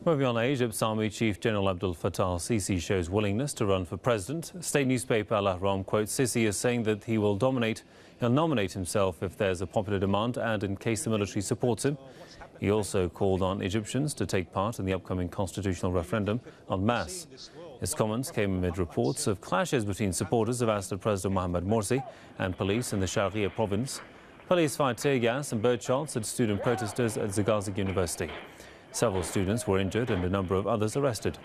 Moving on, Egypt's Army Chief General Abdel Fattah Sisi shows willingness to run for president. State newspaper Al Ahram quotes Sisi as saying that he'll nominate himself if there's a popular demand and in case the military supports him. He also called on Egyptians to take part in the upcoming constitutional referendum en masse. His comments came amid reports of clashes between supporters of ousted President Mohamed Morsi and police in the Sharqiya province. Police fired tear gas and bird shots at student protesters at Zagazig University. Several students were injured and a number of others arrested.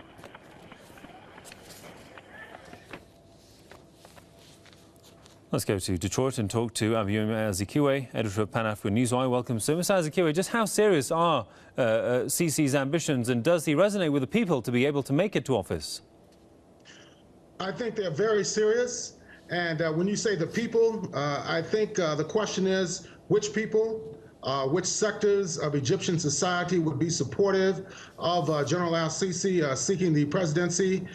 Let's go to Detroit and talk to Abiyomi Azikiwe, editor of Pan-African Newswire. Welcome, sir. Mr. Azikiwe, just how serious are Sisi's ambitions, and does he resonate with the people to be able to make it to office? I think they're very serious. And when you say the people, I think the question is which people? Which sectors of Egyptian society would be supportive of General al-Sisi seeking the presidency?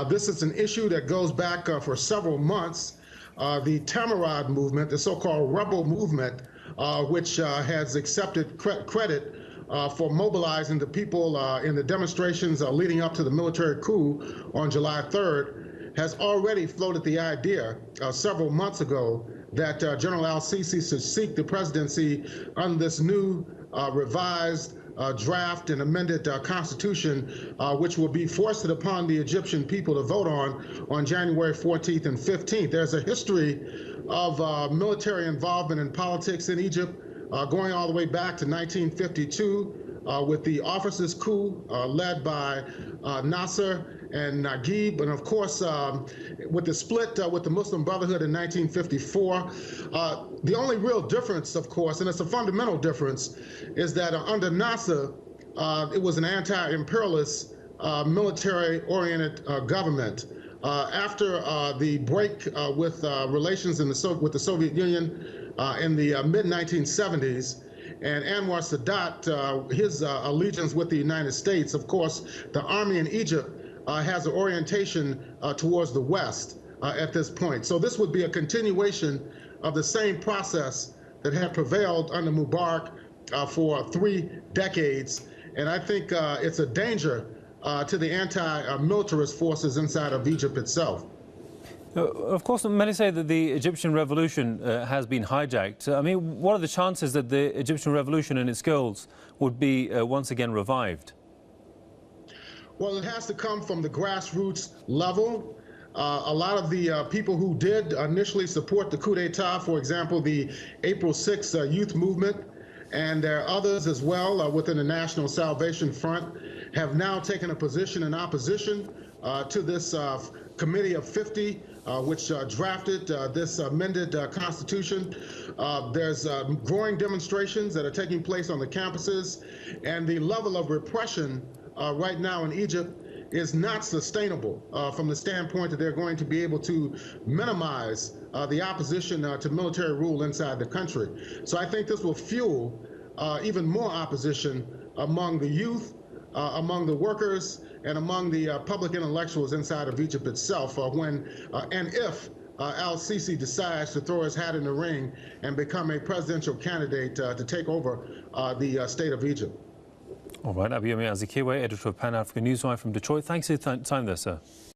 This is an issue that goes back for several months. The Tamarad movement, the so-called rebel movement, which has accepted credit for mobilizing the people in the demonstrations leading up to the military coup on July 3rd, has already floated the idea several months ago that General al-Sisi should seek the presidency under this new revised draft and amended constitution, which will be foisted upon the Egyptian people to vote on January 14th and 15th. There's a history of military involvement in politics in Egypt going all the way back to 1952 with the officers' coup led by Nasser and Naguib, and of course with the split with the Muslim Brotherhood in 1954. The only real difference, of course, and it's a fundamental difference, is that under Nasser, it was an anti-imperialist, military-oriented government. After the break with relations with the Soviet Union in the mid-1970s, and Anwar Sadat, his allegiance with the United States, of course, the army in Egypt has an orientation towards the West at this point. So this would be a continuation of the same process that had prevailed under Mubarak for 3 decades. And I think it's a danger to the anti-militarist forces inside of Egypt itself. Of course, many say that the Egyptian revolution has been hijacked. I mean, what are the chances that the Egyptian revolution and its goals would be once again revived? Well, it has to come from the grassroots level. A lot of the people who did initially support the coup d'etat, for example, the April 6th youth movement, and there are others as well within the National Salvation Front, have now taken a position in opposition to this Committee of 50, which drafted this amended constitution. There's growing demonstrations that are taking place on the campuses, and the level of repression right now in Egypt is not sustainable from the standpoint that they're going to be able to minimize the opposition to military rule inside the country. So I think this will fuel even more opposition among the youth, among the workers, and among the public intellectuals inside of Egypt itself when and if al-Sisi decides to throw his hat in the ring and become a presidential candidate to take over the state of Egypt. All right, Abiyomi Azikiwe, editor of Pan-African Newswire from Detroit. Thanks for your time there, sir.